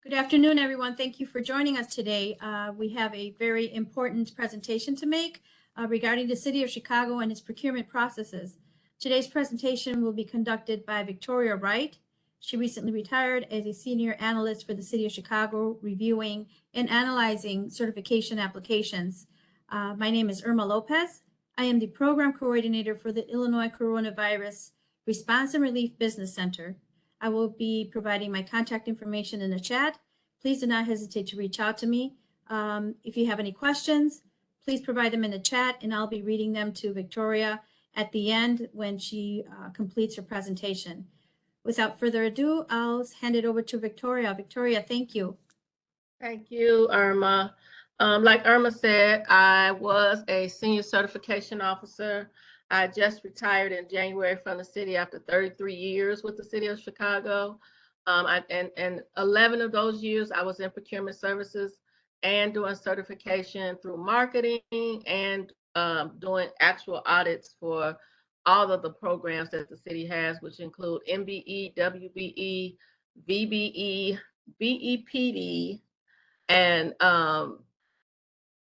Good afternoon, everyone. Thank you for joining us today. We have a very important presentation to make regarding the City of Chicago and its procurement processes. Today's presentation will be conducted by Victoria Wright. She recently retired as a senior analyst for the City of Chicago, reviewing and analyzing certification applications. My name is Irma Lopez. I am the program coordinator for the Illinois Coronavirus Response and Relief Business Center. I will be providing my contact information in the chat. Please do not hesitate to reach out to me. If you have any questions, please provide them in the chat, and I'll be reading them to Victoria at the end when she completes her presentation. Without further ado, I'll hand it over to Victoria. Victoria, thank you. Thank you, Irma. Like Irma said, I was a senior certification officer. I just retired in January from the city after 33 years with the City of Chicago. And 11 of those years I was in procurement services and doing certification through marketing and doing actual audits for all of the programs that the city has, which include MBE, WBE, VBE, BEPD, and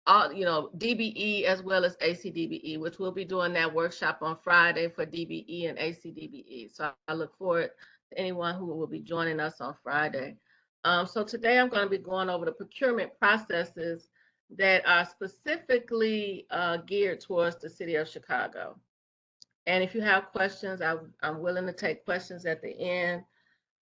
DBE as well as ACDBE, which we'll be doing that workshop on Friday for DBE and ACDBE. So I look forward to anyone who will be joining us on Friday. So today I'm going to be going over the procurement processes that are specifically geared towards the City of Chicago. And if you have questions, I'm willing to take questions at the end.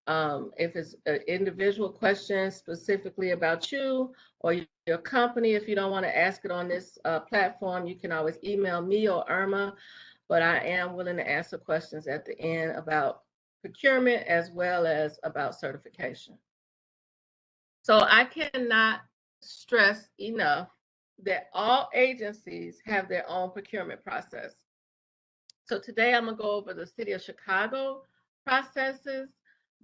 If it's an individual question specifically about you or your company, if you don't want to ask it on this platform, you can always email me or Irma, but I am willing to answer questions at the end about procurement as well as about certification. So I cannot stress enough that all agencies have their own procurement process. So today I'm going to go over the City of Chicago processes.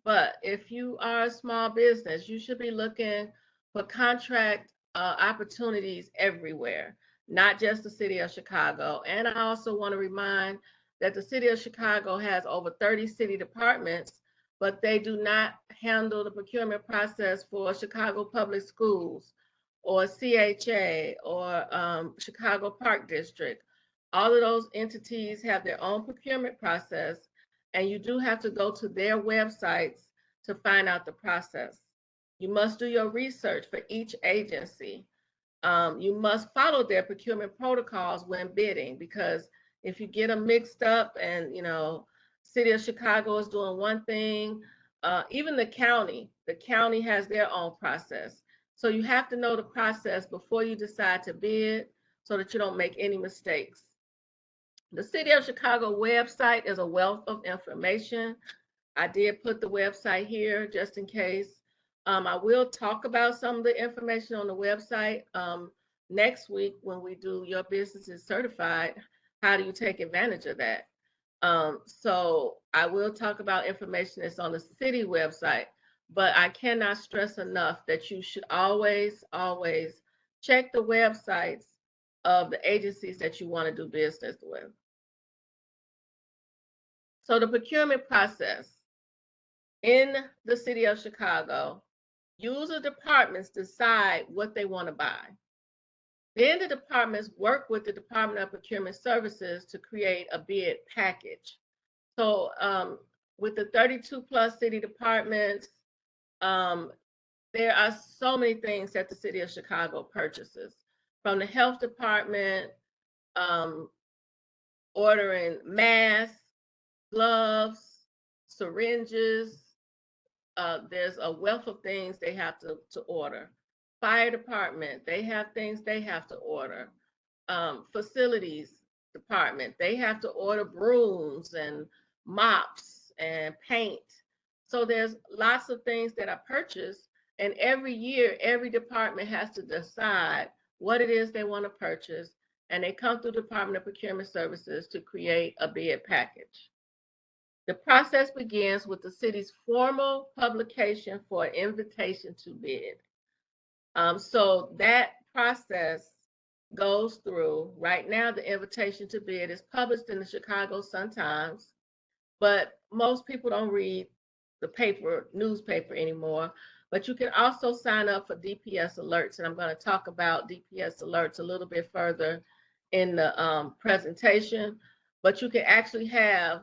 But if you are a small business, you should be looking for contract opportunities everywhere, not just the City of Chicago. And I also want to remind that the City of Chicago has over 30 city departments, but they do not handle the procurement process for Chicago Public Schools or CHA or Chicago Park District. All of those entities have their own procurement process, and you do have to go to their websites to find out the process. You must do your research for each agency. You must follow their procurement protocols when bidding, because if you get them mixed up and, City of Chicago is doing one thing, even the county has their own process. So you have to know the process before you decide to bid so that you don't make any mistakes. The City of Chicago website is a wealth of information. I did put the website here just in case. I will talk about some of the information on the website next week when we do Your Business is Certified. How do you take advantage of that? So I will talk about information that's on the city website, but I cannot stress enough that you should always, always check the websites of the agencies that you want to do business with. So the procurement process in the City of Chicago, user departments decide what they want to buy. Then the departments work with the Department of Procurement Services to create a bid package. So with the 32 plus city departments, there are so many things that the City of Chicago purchases, from the health department, ordering masks, gloves, syringes. There's a wealth of things they have to order. Fire department, they have things they have to order. Facilities department, they have to order brooms and mops and paint. So there's lots of things that are purchased, and every year, every department has to decide what it is they want to purchase, and they come through the Department of Procurement Services to create a bid package. The process begins with the city's formal publication for an invitation to bid. So that process goes through. Right now, the invitation to bid is published in the Chicago Sun-Times, but most people don't read the paper newspaper anymore. But you can also sign up for DPS alerts, and I'm going to talk about DPS alerts a little bit further in the presentation. But you can actually have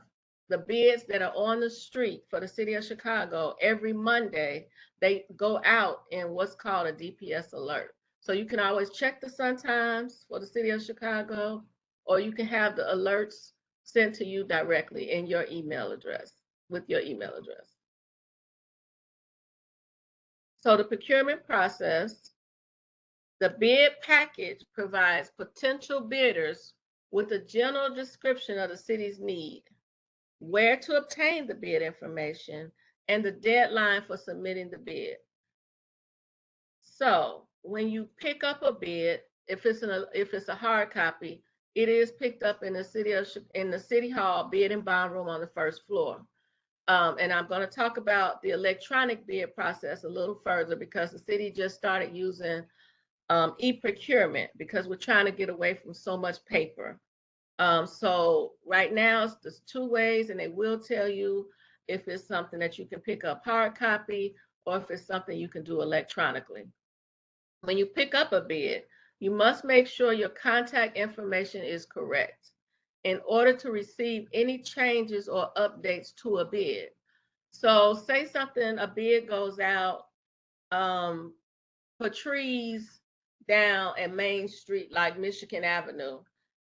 the bids that are on the street for the city of Chicago every Monday. They go out in what's called a DPS alert. So you can always check the Sun Times for the city of Chicago, or you can have the alerts sent to you directly in your email address, with your email address. So the procurement process, the bid package provides potential bidders with a general description of the city's need, where to obtain the bid information, and the deadline for submitting the bid. So when you pick up a bid, if it's a hard copy, it is picked up in the city hall bid and bond room on the first floor. And I'm going to talk about the electronic bid process a little further, because the city just started using e-procurement, because we're trying to get away from so much paper. So right now there's 2 ways, and they will tell you if it's something that you can pick up hard copy or if it's something you can do electronically. When you pick up a bid, you must make sure your contact information is correct in order to receive any changes or updates to a bid. So say a bid goes out for trees down at Main Street, like Michigan Avenue,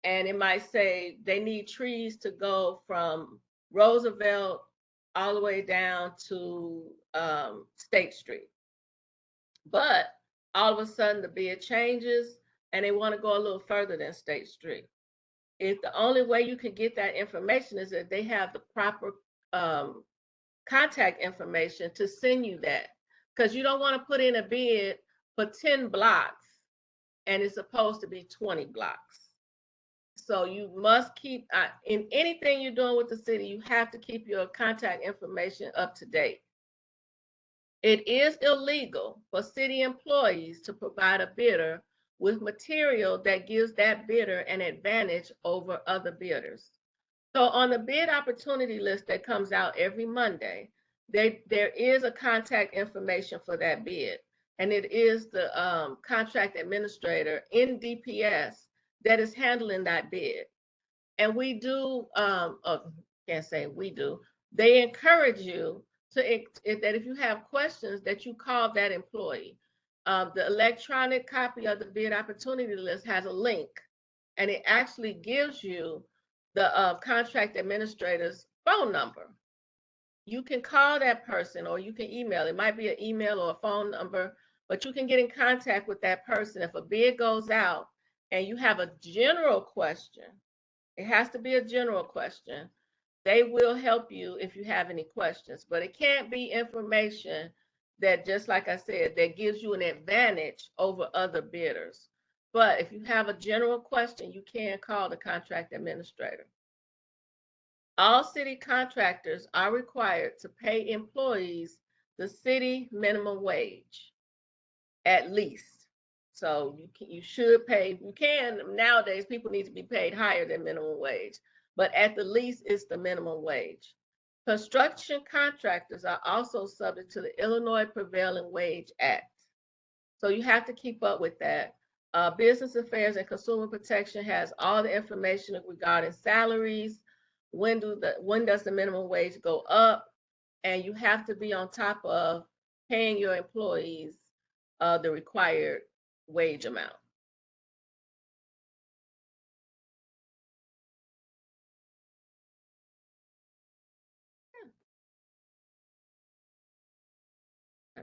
and it might say they need trees to go from Roosevelt all the way down to State Street. But all of a sudden the bid changes and they want to go a little further than State Street. If the only way you can get that information is that they have the proper contact information to send you that, because you don't want to put in a bid for 10 blocks and it's supposed to be 20 blocks. So you must keep, in anything you're doing with the city, you have to keep your contact information up to date. It is illegal for city employees to provide a bidder with material that gives that bidder an advantage over other bidders. So on the bid opportunity list that comes out every Monday, there is a contact information for that bid. And it is the contract administrator in DPS that is handling that bid. And we do, can't say we do, they encourage you that if you have questions, that you call that employee. The electronic copy of the bid opportunity list has a link, and it actually gives you the contract administrator's phone number. You can call that person or you can email. It might be an email or a phone number, but you can get in contact with that person. If a bid goes out and you have a general question, it has to be a general question. They will help you if you have any questions, but it can't be information that, just like I said, that gives you an advantage over other bidders. But if you have a general question, you can call the contract administrator. All city contractors are required to pay employees the city minimum wage, at least. So you should pay, you can, nowadays people need to be paid higher than minimum wage, but at the least it's the minimum wage. Construction contractors are also subject to the Illinois Prevailing Wage Act. So you have to keep up with that. Business Affairs and Consumer Protection has all the information regarding salaries. When does the minimum wage go up? And you have to be on top of paying your employees the required wage amount.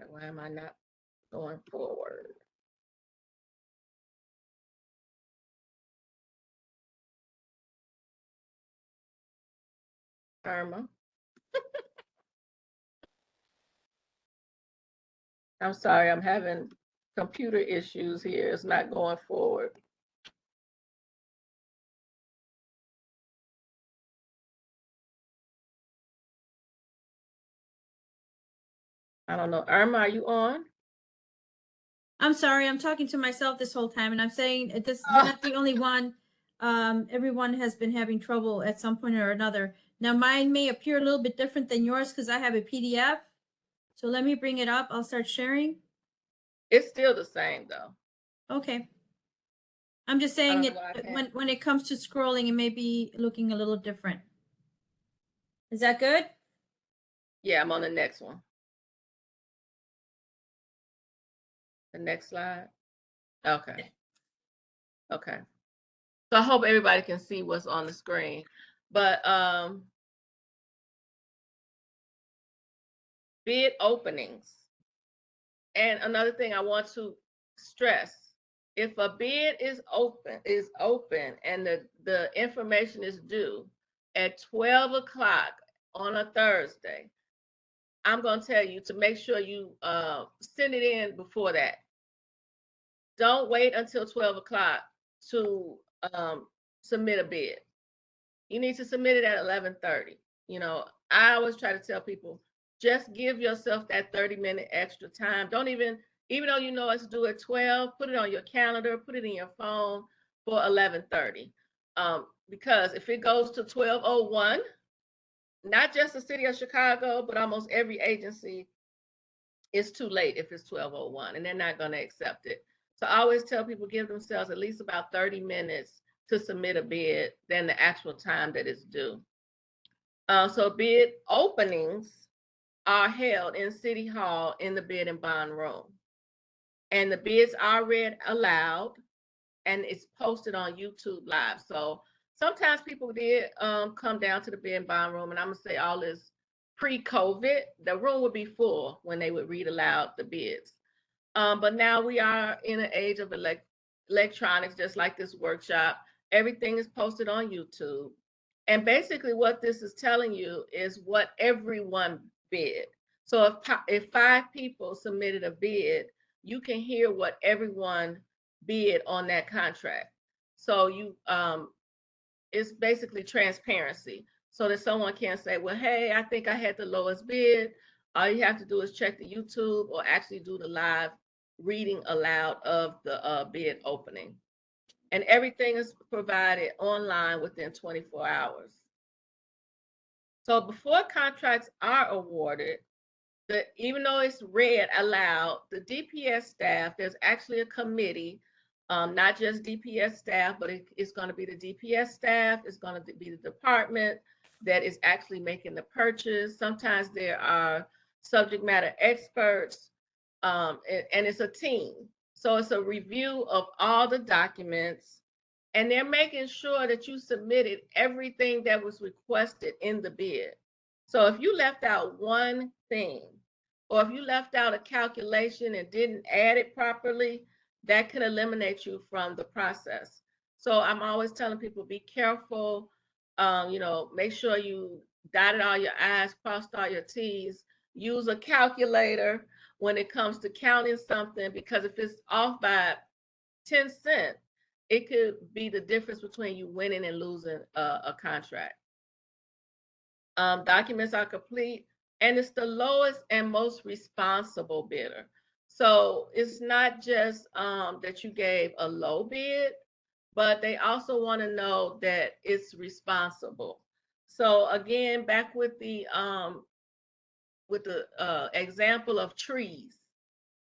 Why am I not going forward? Irma. I'm sorry, I'm having computer issues here. It's not going forward. I don't know. Irma, are you on? I'm sorry, I'm talking to myself this whole time, and I'm saying this, you're not the only one. Everyone has been having trouble at some point or another Now mine may appear a little bit different than yours because I have a PDF. So let me bring it up. I'll start sharing. It's still the same though. Okay. I'm just I saying don't know it why I can't. when it comes to scrolling, it may be looking a little different. Is that good? Yeah, I'm on the next one. The next slide. Okay. Okay. So I hope everybody can see what's on the screen. But bid openings. And another thing I want to stress, if a bid is open and the information is due at 12 o'clock on a Thursday, I'm going to tell you to make sure you send it in before that. Don't wait until 12 o'clock to submit a bid. You need to submit it at 11:30. You know, I always try to tell people, just give yourself that 30-minute extra time. Don't even though you know it's due at 12, put it on your calendar, put it in your phone for 11:30. Because if it goes to 12:01, not just the city of Chicago, but almost every agency, it's too late if it's 12:01, and they're not going to accept it. So I always tell people, give themselves at least about 30 minutes to submit a bid than the actual time that it's due. So bid openings are held in City Hall in the bid and bond room. And the bids are read aloud and it's posted on YouTube Live. So sometimes people did come down to the bid and bond room, and I'm gonna say all this pre-COVID, the room would be full when they would read aloud the bids. But now we are in an age of electronics, just like this workshop. Everything is posted on YouTube. And basically what this is telling you is what everyone bid. So if 5 people submitted a bid, you can hear what everyone bid on that contract. So you it's basically transparency so that someone can say, well, hey, I think I had the lowest bid. All you have to do is check the YouTube or actually do the live reading aloud of the bid opening. And everything is provided online within 24 hours. So before contracts are awarded, even though it's read aloud, the DPS staff, there's actually a committee, not just DPS staff, but it's going to be the DPS staff, it's going to be the department that is actually making the purchase. Sometimes there are subject matter experts, and it's a team. So it's a review of all the documents, and they're making sure that you submitted everything that was requested in the bid. So if you left out one thing, or if you left out a calculation and didn't add it properly, that can eliminate you from the process. So I'm always telling people, be careful, make sure you dotted all your I's, crossed all your T's, use a calculator when it comes to counting something, because if it's off by 10 cents, it could be the difference between you winning and losing a contract. Documents are complete, and it's the lowest and most responsible bidder. So it's not just that you gave a low bid, but they also want to know that it's responsible. So again, back with the example of trees.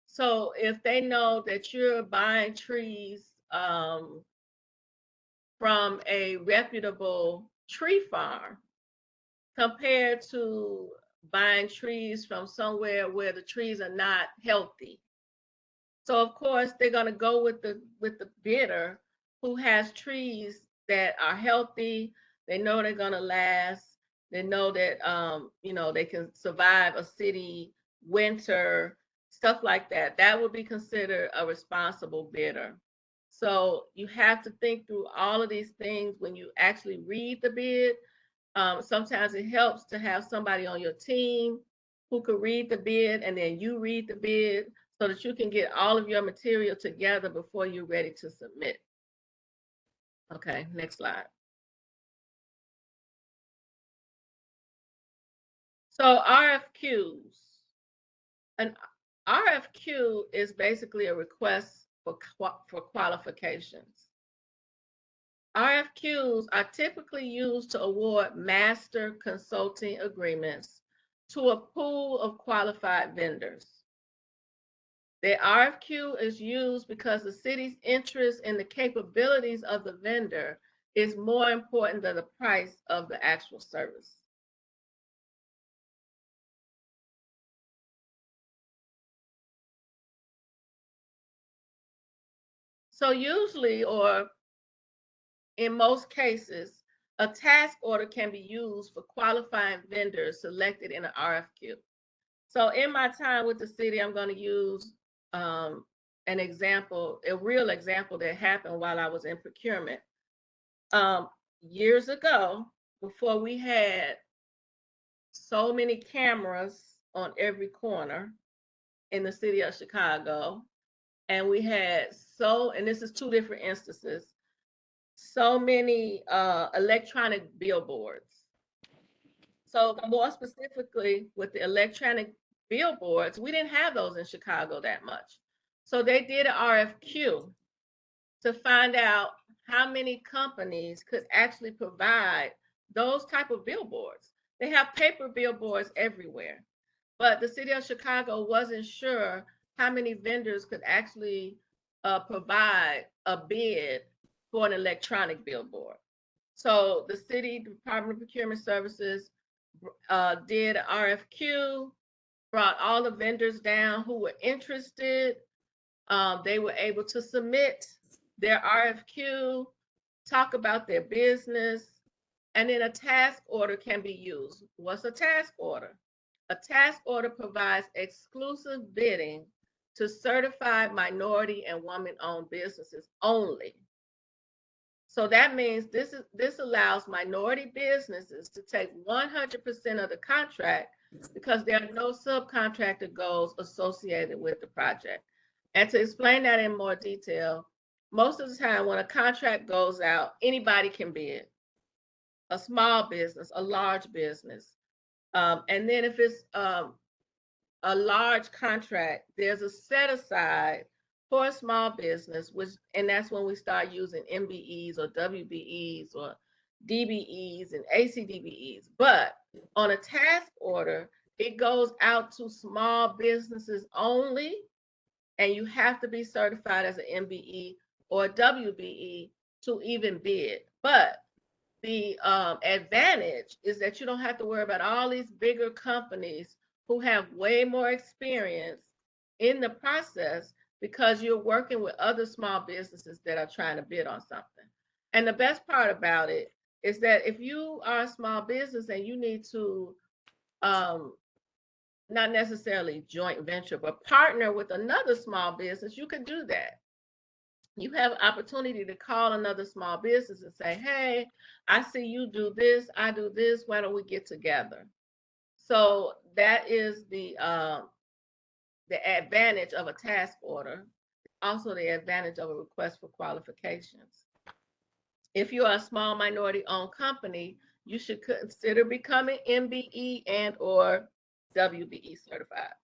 So if they know that you're buying trees from a reputable tree farm, compared to buying trees from somewhere where the trees are not healthy. So of course they're going to go with the bidder who has trees that are healthy. They know they're going to last. They know that they can survive a city winter, stuff like that. That would be considered a responsible bidder. So you have to think through all of these things when you actually read the bid. Sometimes it helps to have somebody on your team who could read the bid, and then you read the bid so that you can get all of your material together before you're ready to submit. Okay, next slide. So RFQs. An RFQ is basically a request for qualifications. RFQs are typically used to award master consulting agreements to a pool of qualified vendors. The RFQ is used because the city's interest in the capabilities of the vendor is more important than the price of the actual service. So usually, or in most cases, a task order can be used for qualifying vendors selected in an RFQ. So in my time with the city, I'm going to use an example, a real example that happened while I was in procurement. Years ago, before we had so many cameras on every corner in the city of Chicago, and we had and this is two different instances, so many electronic billboards. So more specifically with the electronic billboards, we didn't have those in Chicago that much. So they did an RFQ to find out how many companies could actually provide those type of billboards. They have paper billboards everywhere, but the city of Chicago wasn't sure how many vendors could actually provide a bid for an electronic billboard. So the city Department of Procurement Services did an RFQ, brought all the vendors down who were interested. They were able to submit their RFQ, talk about their business, and then a task order can be used. What's a task order? A task order provides exclusive bidding to certified minority and woman-owned businesses only. So that means this allows minority businesses to take 100% of the contract because there are no subcontractor goals associated with the project. And to explain that in more detail, most of the time when a contract goes out, anybody can bid. A small business, a large business. And then if it's a large contract, there's a set aside for a small business, and that's when we start using MBEs or WBEs or DBEs and ACDBEs. But on a task order, it goes out to small businesses only, and you have to be certified as an MBE or a WBE to even bid. But the advantage is that you don't have to worry about all these bigger companies who have way more experience in the process because you're working with other small businesses that are trying to bid on something. And the best part about it is that if you are a small business and you need to not necessarily joint venture, but partner with another small business, you can do that. You have an opportunity to call another small business and say, hey, I see you do this, I do this, why don't we get together? So that is the advantage of a task order, also the advantage of a request for qualifications. If you are a small minority owned company, you should consider becoming MBE and or WBE certified.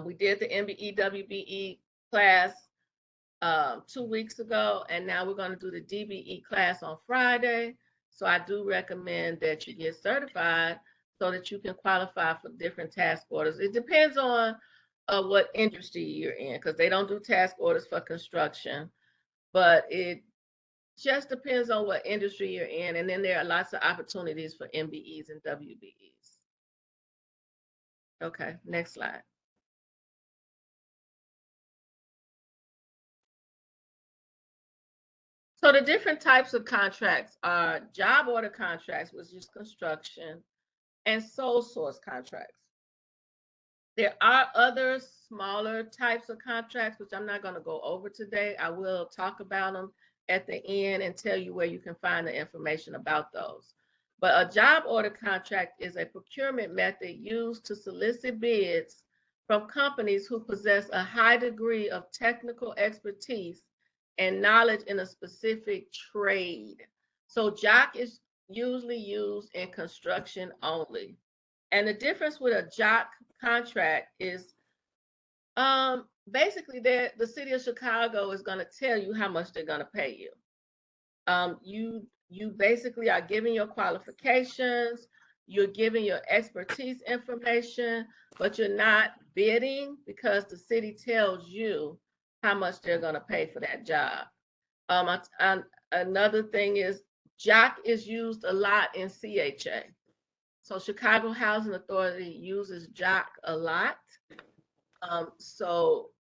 We did the MBE, WBE class 2 weeks ago, and now we're going to do the DBE class on Friday. So I do recommend that you get certified so that you can qualify for different task orders. It depends on what industry you're in, because they don't do task orders for construction, but it just depends on what industry you're in. And then there are lots of opportunities for MBEs and WBEs. Okay, next slide. So the different types of contracts are job order contracts, which is construction, and sole source contracts. There are other smaller types of contracts, which I'm not going to go over today. I will talk about them at the end and tell you where you can find the information about those. But a job order contract is a procurement method used to solicit bids from companies who possess a high degree of technical expertise and knowledge in a specific trade. So JOC is usually used in construction only. And the difference with a JOC contract is basically the city of Chicago is going to tell you how much they're going to pay you. You basically are giving your qualifications, you're giving your expertise information, but you're not bidding because the city tells you how much they're going to pay for that job. Another thing is JOC is used a lot in CHA. So Chicago Housing Authority uses JOC a lot. So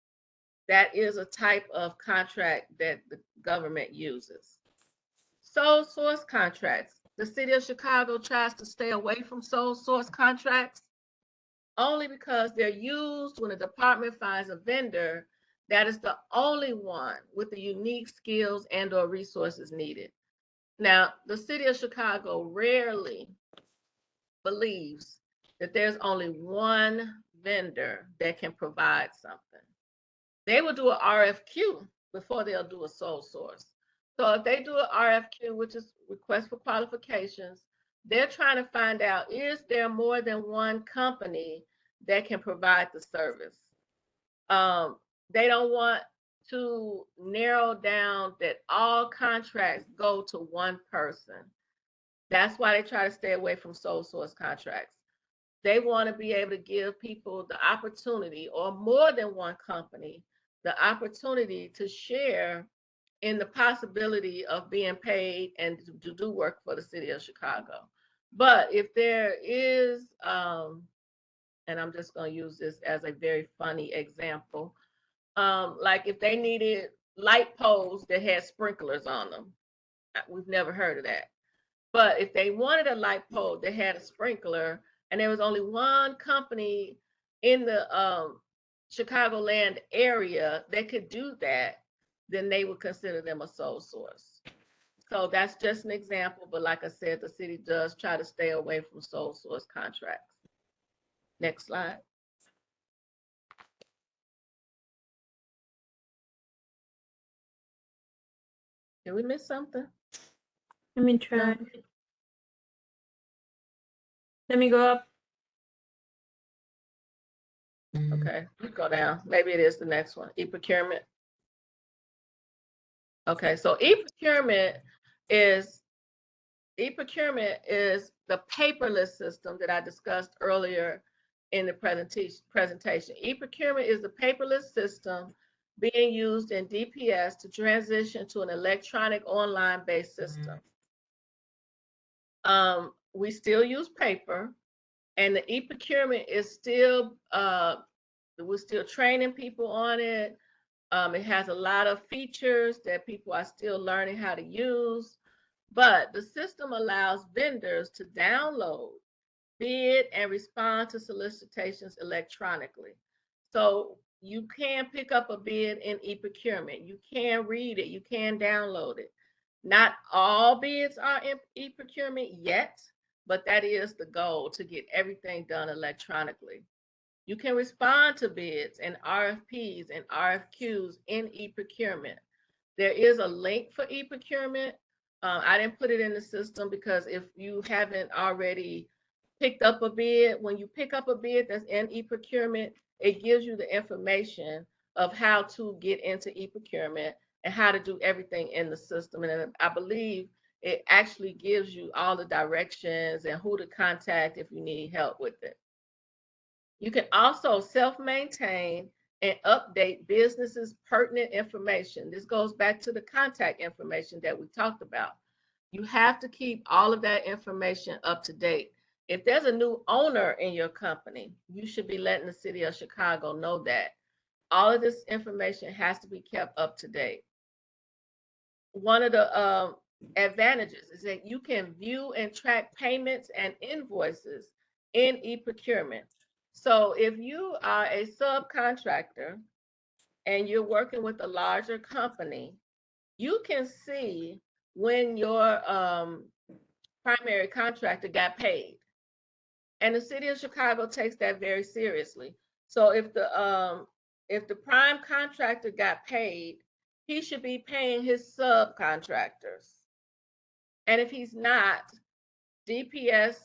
that is a type of contract that the government uses. Sole source contracts. The city of Chicago tries to stay away from sole source contracts only because they're used when a department finds a vendor that is the only one with the unique skills and or resources needed. Now, the city of Chicago rarely believes that there's only one vendor that can provide something. They will do an RFQ before they'll do a sole source. So if they do an RFQ, which is request for qualifications, they're trying to find out, is there more than one company that can provide the service? They don't want to narrow down that all contracts go to one person. That's why they try to stay away from sole source contracts. They want to be able to give people the opportunity, or more than one company, the opportunity to share in the possibility of being paid and to do work for the city of Chicago. But if there is, and I'm just going to use this as a very funny example, like if they needed light poles that had sprinklers on them, we've never heard of that. But if they wanted a light pole that had a sprinkler, and there was only one company in the Chicagoland area that could do that, then they would consider them a sole source. So that's just an example, but like I said, the city does try to stay away from sole source contracts. Next slide. Did we miss something? Let me try. Let me go up. Okay, go down. Maybe it is the next one. E-procurement. Okay, so e-procurement is the paperless system that I discussed earlier in the presentation. E-procurement is the paperless system being used in DPS to transition to an electronic online-based system. We still use paper, and the e-procurement is still, we're still training people on it. It has a lot of features that people are still learning how to use, but the system allows vendors to download, bid, and respond to solicitations electronically. So you can pick up a bid in e-procurement. You can read it. You can download it. Not all bids are in e-procurement yet, but that is the goal, to get everything done electronically. You can respond to bids and RFPs and RFQs in e-procurement. There is a link for e-procurement. I didn't put it in the system because if you haven't already picked up a bid, when you pick up a bid that's in e-procurement, it gives you the information of how to get into e-procurement and how to do everything in the system. And I believe it actually gives you all the directions and who to contact if you need help with it. You can also self-maintain and update businesses' pertinent information. This goes back to the contact information that we talked about. You have to keep all of that information up to date. If there's a new owner in your company, you should be letting the city of Chicago know that. All of this information has to be kept up to date. One of the advantages is that you can view and track payments and invoices in e-procurement. So if you are a subcontractor and you're working with a larger company, you can see when your primary contractor got paid. And the city of Chicago takes that very seriously. So if the prime contractor got paid, he should be paying his subcontractors. And if he's not, DPS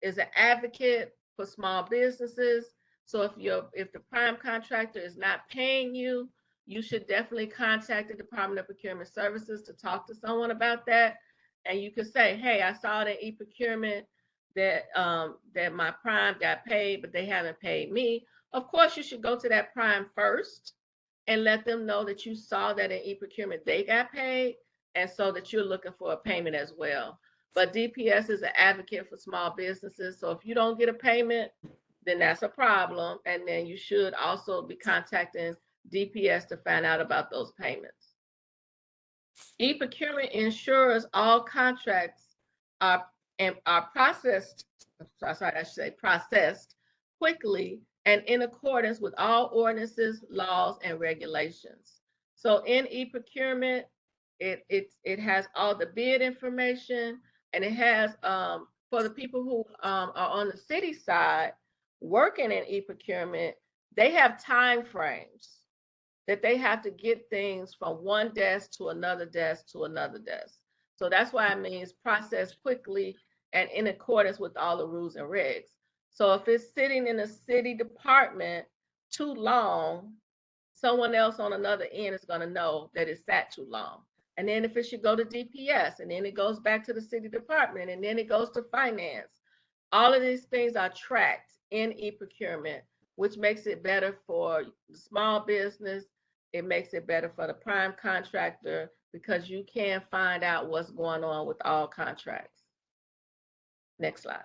is an advocate for small businesses. So if the prime contractor is not paying you, you should definitely contact the Department of Procurement Services to talk to someone about that. And you could say, hey, I saw that e-procurement that that my prime got paid, but they haven't paid me. Of course, you should go to that prime first and let them know that you saw that in e-procurement they got paid, and so that you're looking for a payment as well. But DPS is an advocate for small businesses, so if you don't get a payment, then that's a problem, and then you should also be contacting DPS to find out about those payments. E-procurement ensures all contracts are processed, sorry, I should say processed quickly and in accordance with all ordinances, laws, and regulations. So in e-procurement, it has all the bid information, and it has for the people who are on the city side working in e-procurement, they have time frames that they have to get things from one desk to another desk to another desk. So that's why it means process quickly and in accordance with all the rules and regs. So if it's sitting in a city department too long, someone else on another end is going to know that it sat too long. And then if it should go to DPS, and then it goes back to the city department, and then it goes to finance. All of these things are tracked in e-procurement, which makes it better for the small business. It makes it better for the prime contractor because you can find out what's going on with all contracts. Next slide.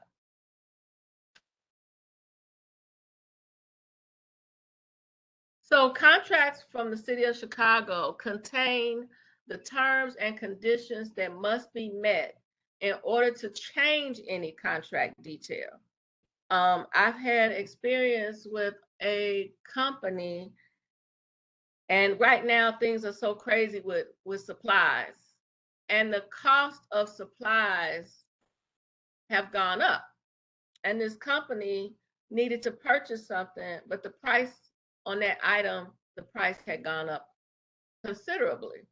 So contracts from the city of Chicago contain the terms and conditions that must be met in order to change any contract detail. I've had experience with a company, and right now things are so crazy with supplies, and the cost of supplies have gone up. And this company needed to purchase something, but the price on that item, the price had gone up considerably.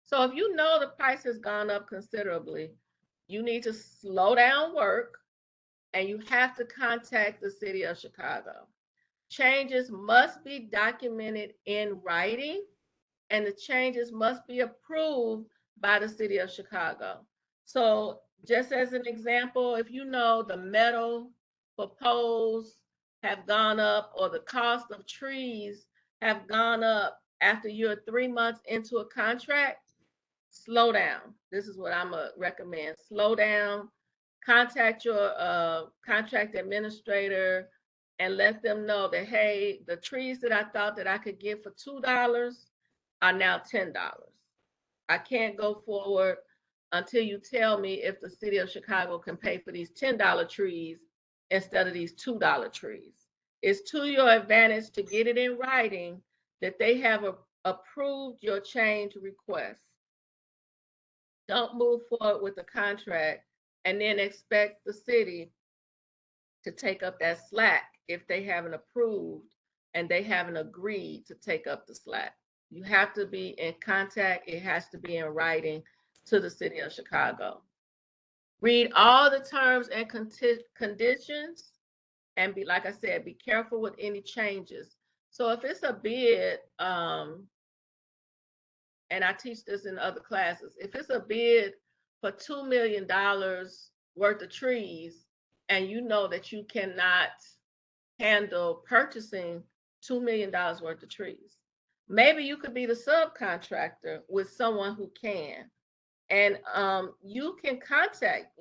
So if you know the price has gone up considerably, you need to slow down work, and you have to contact the city of Chicago. Changes must be documented in writing, and the changes must be approved by the city of Chicago. So just as an example, if you know the metal for poles have gone up, or the cost of trees have gone up after you're 3 months into a contract, slow down. This is what I'm gonna recommend. Slow down, contact your contract administrator and let them know that, hey, the trees that I thought that I could get for $2 are now $10. I can't go forward until you tell me if the city of Chicago can pay for these $10 trees instead of these $2 trees. It's to your advantage to get it in writing that they have approved your change request. Don't move forward with the contract and then expect the city to take up that slack if they haven't approved and they haven't agreed to take up the slack. You have to be in contact. It has to be in writing to the city of Chicago. Read all the terms and conditions, and be, like I said, be careful with any changes. So if it's a bid, and I teach this in other classes, if it's a bid for $2 million worth of trees, and you know that you cannot handle purchasing $2 million worth of trees, maybe you could be the subcontractor with someone who can. And you can contact,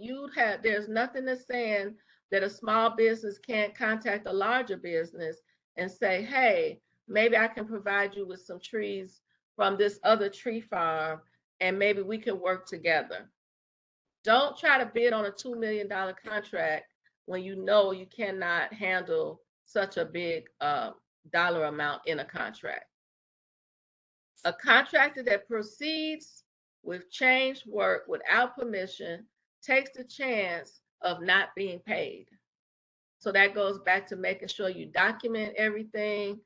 there's nothing that's saying that a small business can't contact a larger business and say, hey, maybe I can provide you with some trees from this other tree farm, and maybe we can work together. Don't try to bid on a $2 million contract when you know you cannot handle such a big dollar amount in a contract. A contractor that proceeds with change work without permission takes the chance of not being paid. So that goes back to making sure you document everything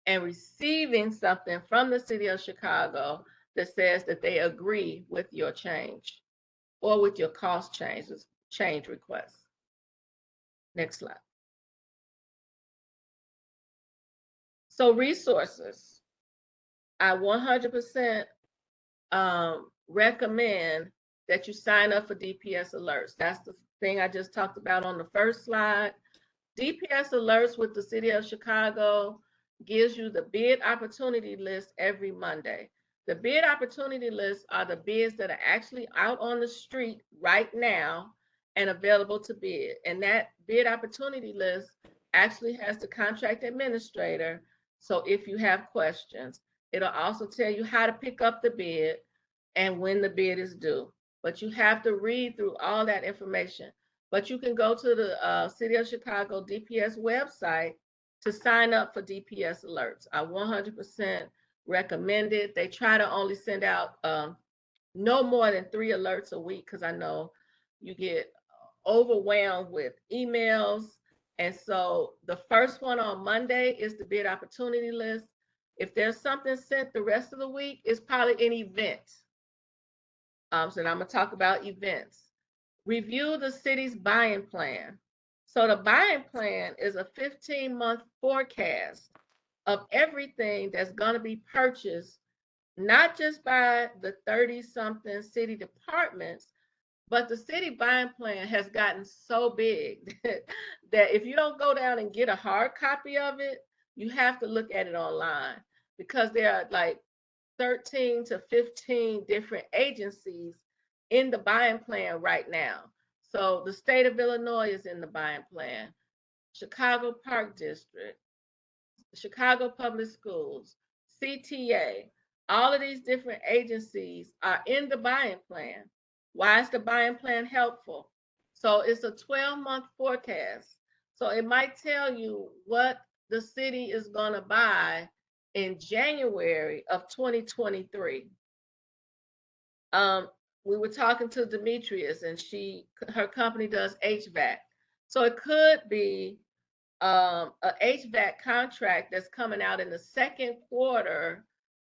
and receiving something from the city of Chicago that says that they agree with your change or with your cost change request. Next slide. So resources. I 100% recommend that you sign up for DPS alerts. That's the thing I just talked about on the first slide. DPS alerts with the City of Chicago gives you the bid opportunity list every Monday. The bid opportunity lists are the bids that are actually out on the street right now and available to bid. And that bid opportunity list actually has the contract administrator. So if you have questions, it'll also tell you how to pick up the bid and when the bid is due. But you have to read through all that information. But you can go to the City of Chicago DPS website to sign up for DPS alerts. I 100% recommend it. They try to only send out no more than 3 alerts a week because I know you get overwhelmed with emails. And so the first one on Monday is the bid opportunity list. If there's something sent the rest of the week, it's probably an event. So I'm going to talk about events. Review the city's buying plan. So the buying plan is a 15-month forecast of everything that's going to be purchased, not just by the 30-something city departments, but the city buying plan has gotten so big that if you don't go down and get a hard copy of it, you have to look at it online because there are like 13 to 15 different agencies in the buying plan right now. So the state of Illinois is in the buying plan, Chicago Park District, Chicago Public Schools, CTA, all of these different agencies are in the buying plan. Why is the buying plan helpful? So it's a 12-month forecast. So it might tell you what the city is going to buy in January of 2023. We were talking to Demetrius, and her company does HVAC. So it could be a HVAC contract that's coming out in the second quarter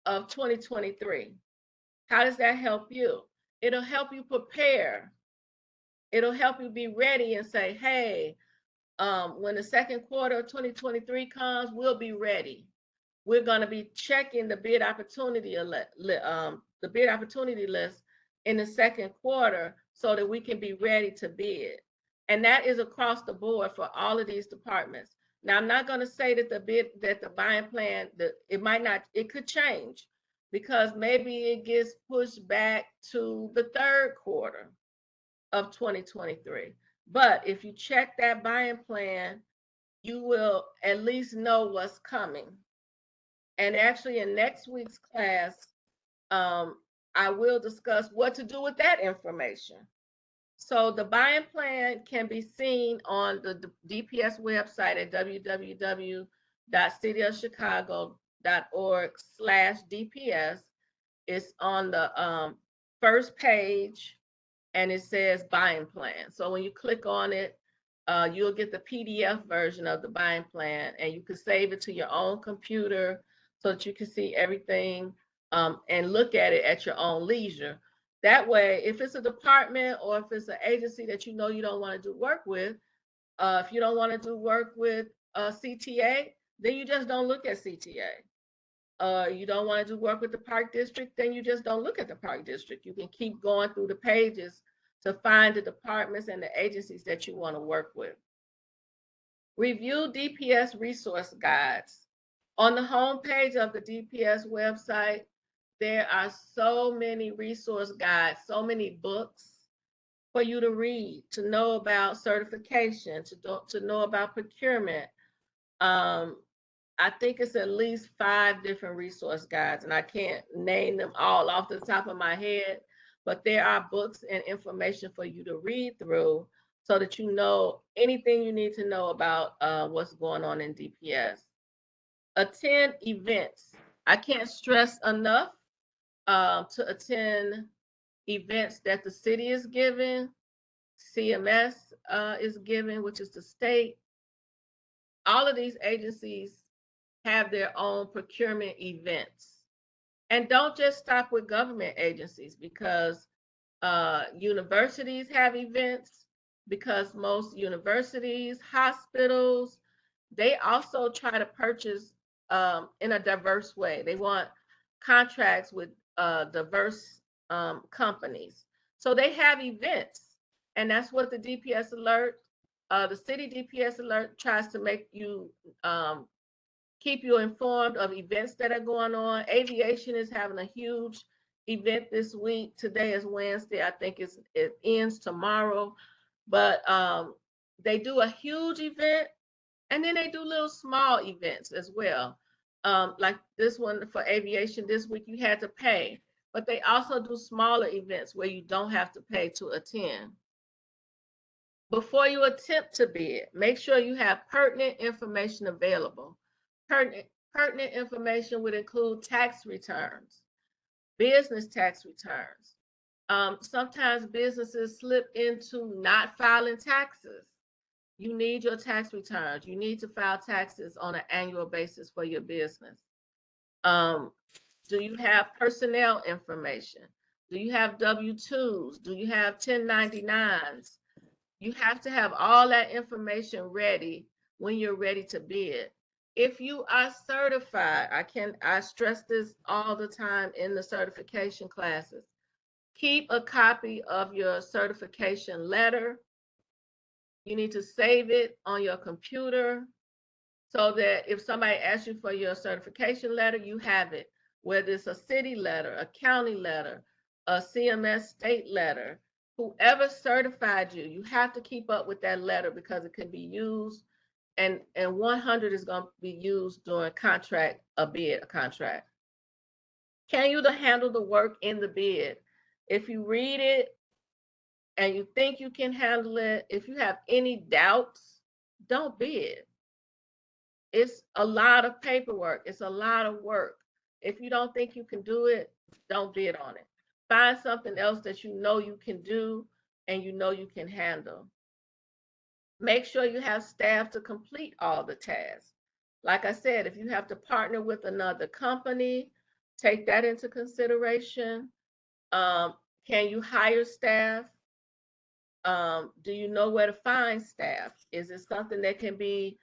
of 2023. How does that help you? It'll help you prepare. It'll help you be ready and say, hey, when the second quarter of 2023 comes, we'll be ready. We're going to be checking the bid opportunity list in the second quarter so that we can be ready to bid. And that is across the board for all of these departments. Now, I'm not going to say that the buying plan, it could change because maybe it gets pushed back to the third quarter of 2023. But if you check that buying plan, you will at least know what's coming. And actually in next week's class, I will discuss what to do with that information. So the buying plan can be seen on the DPS website at www.cityofchicago.org/DPS. It's on the first page and it says buying plan. So when you click on it, you'll get the PDF version of the buying plan and you can save it to your own computer so that you can see everything and look at it at your own leisure. That way, if it's a department or if it's an agency that you know you don't want to do work with, if you don't want to do work with CTA, then you just don't look at CTA. You don't want to do work with the Park District, then you just don't look at the Park District. You can keep going through the pages to find the departments and the agencies that you want to work with. Review DPS resource guides. On the homepage of the DPS website, there are so many resource guides, so many books for you to read, to know about certification, to know about procurement. I think it's at least 5 different resource guides, and I can't name them all off the top of my head, but there are books and information for you to read through so that you know anything you need to know about what's going on in DPS. Attend events. I can't stress enough to attend events that the city is giving, CMS is giving, which is the state. All of these agencies have their own procurement events. And don't just stop with government agencies because universities have events, because most universities, hospitals, they also try to purchase in a diverse way. They want contracts with diverse companies. So they have events, and that's what the DPS alert, the city DPS alert tries to make you keep you informed of events that are going on. Aviation is having a huge event this week. Today is Wednesday. I think it ends tomorrow, but they do a huge event, and then they do little small events as well. Like this one for aviation this week, you had to pay, but they also do smaller events where you don't have to pay to attend. Before you attempt to bid, make sure you have pertinent information available. Pertinent information would include tax returns, business tax returns. Sometimes businesses slip into not filing taxes. You need your tax returns. You need to file taxes on an annual basis for your business. Do you have personnel information? Do you have W-2s? Do you have 1099s? You have to have all that information ready when you're ready to bid. If you are certified, I stress this all the time in the certification classes. Keep a copy of your certification letter. You need to save it on your computer so that if somebody asks you for your certification letter, you have it. Whether it's a city letter, a county letter, a CMS state letter, whoever certified you, you have to keep up with that letter because it can be used, and 100 is going to be used during a contract. Can you handle the work in the bid? If you read it and you think you can handle it, if you have any doubts, don't bid. It's a lot of paperwork. It's a lot of work. If you don't think you can do it, don't bid on it. Find something else that you know you can do and you know you can handle. Make sure you have staff to complete all the tasks. Like I said, if you have to partner with another company, take that into consideration. Can you hire staff? Do you know where to find staff? Is it something that can be,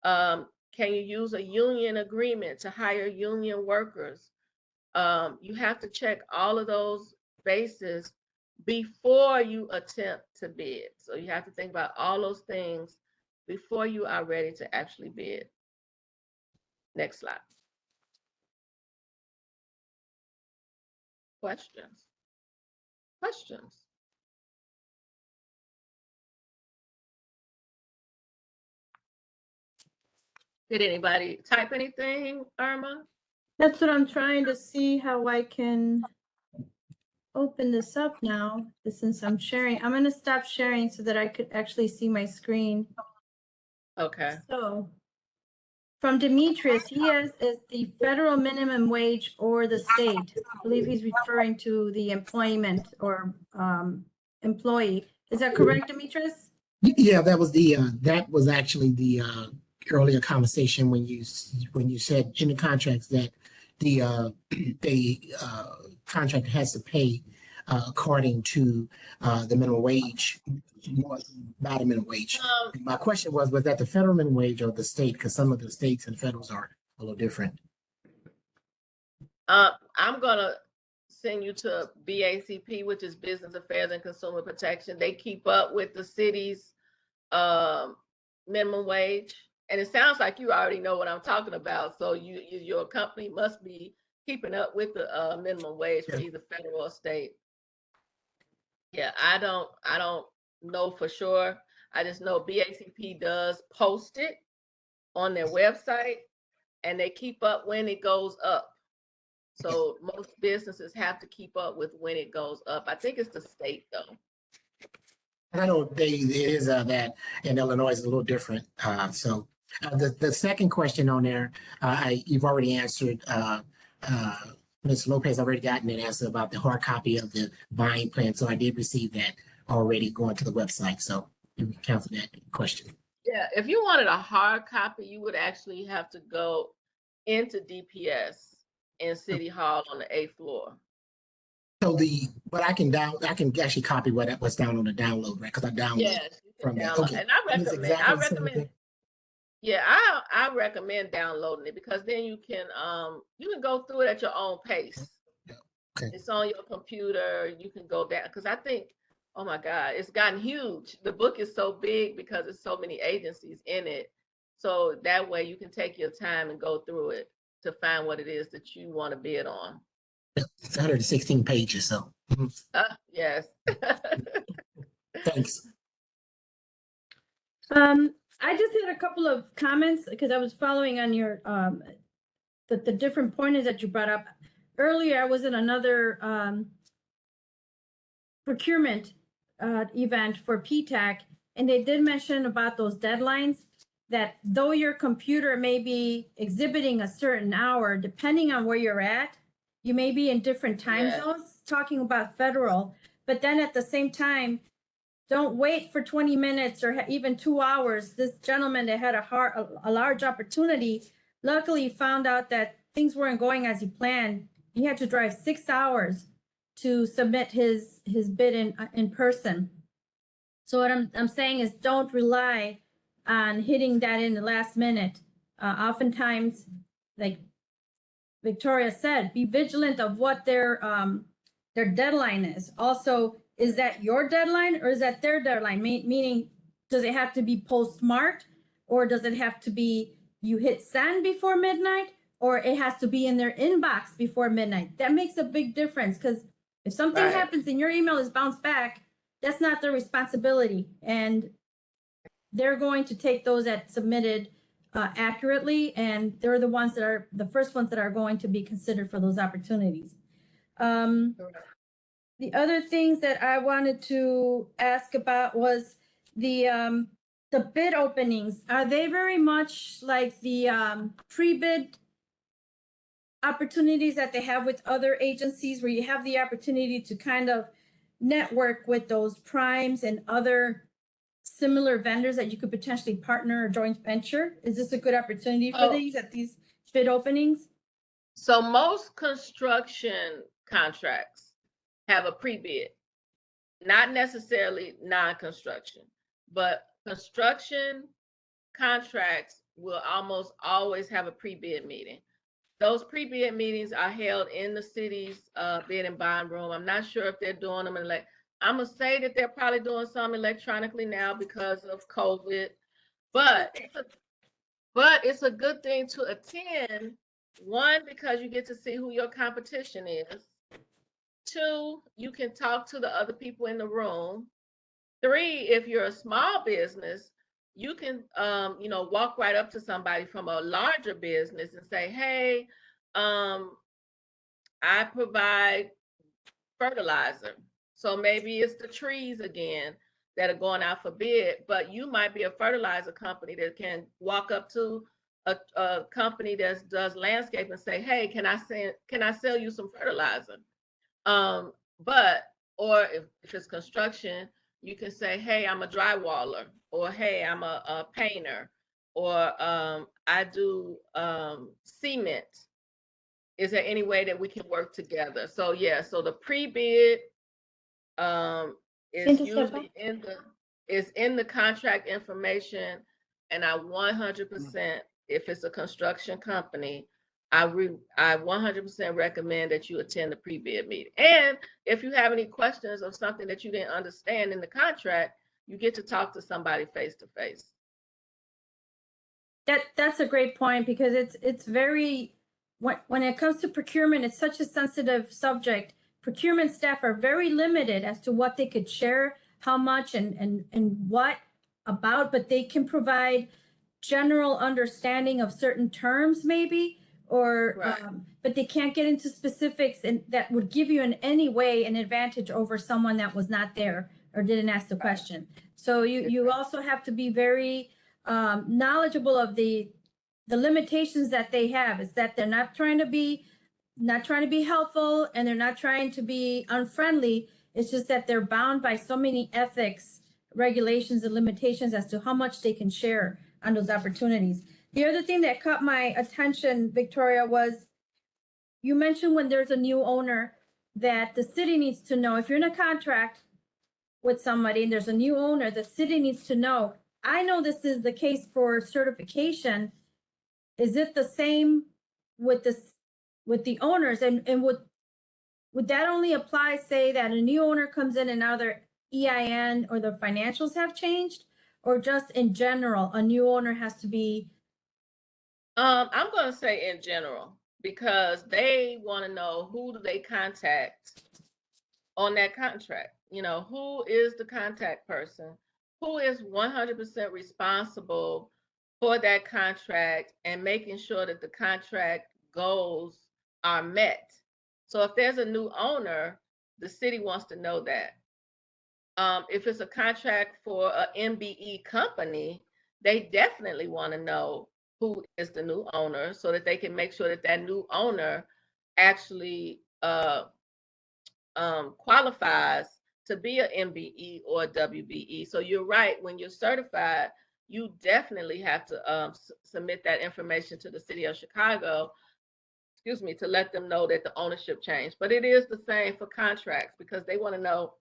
can you use a union agreement to hire union workers? You have to check all of those bases before you attempt to bid. So you have to think about all those things before you are ready to actually bid. Next slide. Questions? Questions? Did anybody type anything, Irma? That's what I'm trying to see how I can open this up now, since I'm sharing. I'm going to stop sharing so that I could actually see my screen. Okay. So from Demetrius, he has is the federal minimum wage or the state. I believe he's referring to the employment or employee. Is that correct, Demetrius? Yeah, that was actually the earlier conversation when you said in the contracts that the contractor has to pay according to the minimum wage, more by the minimum wage. My question was that the federal minimum wage or the state? Because some of the states and federals are a little different. I'm gonna send you to BACP, which is Business Affairs and Consumer Protection. They keep up with the city's minimum wage, and it sounds like you already know what I'm talking about. So your company must be keeping up with the minimum wage for either federal or state. Yeah, I don't know for sure. I just know BACP does post it on their website, and they keep up when it goes up. So most businesses have to keep up with when it goes up. I think it's the state though. And I know it is that in Illinois is a little different. So the second question on there, you've already answered. Ms. Lopez already gotten an answer about the hard copy of the buying plan. So I did receive that already going to the website. So you can cancel that question. Yeah, if you wanted a hard copy, you would actually have to go into DPS in City Hall on the 8th floor. So but I can actually copy what's down on the download, right? Because I download yes, from that. Okay. And I recommend Yeah, I recommend downloading it because then you can go through it at your own pace. Okay. It's on your computer. You can go down because I think, oh my God, it's gotten huge. The book is so big because it's so many agencies in it. So that way you can take your time and go through it to find what it is that you want to bid on. It's 116 pages, so Yes. thanks. I just had a couple of comments because I was following on your, the different pointers that you brought up. Earlier, I was in another, procurement, event for PTAC, and they did mention about those deadlines, that though your computer may be exhibiting a certain hour, depending on where you're at, you may be in different time Yes. zones, talking about federal, but then at the same time, don't wait for 20 minutes or even 2 hours. This gentleman that had a large opportunity, luckily found out that things weren't going as he planned. He had to drive 6 hours to submit his bid in person. So what I'm saying is, don't rely on hitting that in the last minute. Oftentimes, like Victoria said, be vigilant of what their deadline is. Also, is that your deadline or is that their deadline? Meaning, does it have to be postmarked, or does it have to be you hit send before midnight, or it has to be in their inbox before midnight? That makes a big difference, because if something Right. happens and your email is bounced back, that's not their responsibility, and they're going to take those that submitted accurately, and they're the ones that are the first ones that are going to be considered for those opportunities. The other things that I wanted to ask about was the bid openings. Are they very much like the pre-bid opportunities that they have with other agencies, where you have the opportunity to kind of network with those primes and other similar vendors that you could potentially partner or joint venture? Is this a good opportunity for these at these bid openings? So most construction contracts have a pre-bid, not necessarily non-construction, but construction contracts will almost always have a pre-bid meeting. Those pre-bid meetings are held in the city's bid and bond room. I'm not sure if they're doing them I'm gonna say that they're probably doing some electronically now because of COVID, but it's a good thing to attend. One, because you get to see who your competition is. Two, you can talk to the other people in the room. Three, if you're a small business, you can walk right up to somebody from a larger business and say, hey, I provide fertilizer. So maybe it's the trees again that are going out for bid, but you might be a fertilizer company that can walk up to a company that does landscape and say, hey, can I sell you some fertilizer? Or if it's construction, you can say, hey, I'm a drywaller, or hey, I'm a painter, or I do cement. Is there any way that we can work together? So yeah, so the pre-bid is usually in the contract information, and I 100%, if it's a construction company, I 100% recommend that you attend the pre-bid meeting. And if you have any questions of something that you didn't understand in the contract, you get to talk to somebody face to face. That's a great point, because it's very, when it comes to procurement, it's such a sensitive subject. Procurement staff are very limited as to what they could share, how much and what about, but they can provide general understanding of certain terms maybe, or Right. But they can't get into specifics, and that would give you in any way an advantage over someone that was not there or didn't ask the question. So you also have to be very knowledgeable of the limitations that they have. Is that they're not trying to be helpful, and they're not trying to be unfriendly. It's just that they're bound by so many ethics, regulations, and limitations as to how much they can share on those opportunities. The other thing that caught my attention, Victoria, was you mentioned when there's a new owner that the city needs to know. If you're in a contract with somebody and there's a new owner, the city needs to know I know this is the case for certification. Is it the same with the owners, and would that only apply, say that a new owner comes in and now their EIN or the financials have changed, or just in general, a new owner has to be? I'm going to say in general, because they want to know who do they contact on that contract. You know, who is the contact person? Who is 100% responsible for that contract and making sure that the contract goals are met? So if there's a new owner, the city wants to know that. If it's a contract for a MBE company, they definitely want to know who is the new owner so that they can make sure that that new owner actually qualifies to be a MBE or a WBE. So you're right, when you're certified, you definitely have to submit that information to the city of Chicago, excuse me, to let them know that the ownership changed. But it is the same for contracts, because they want to know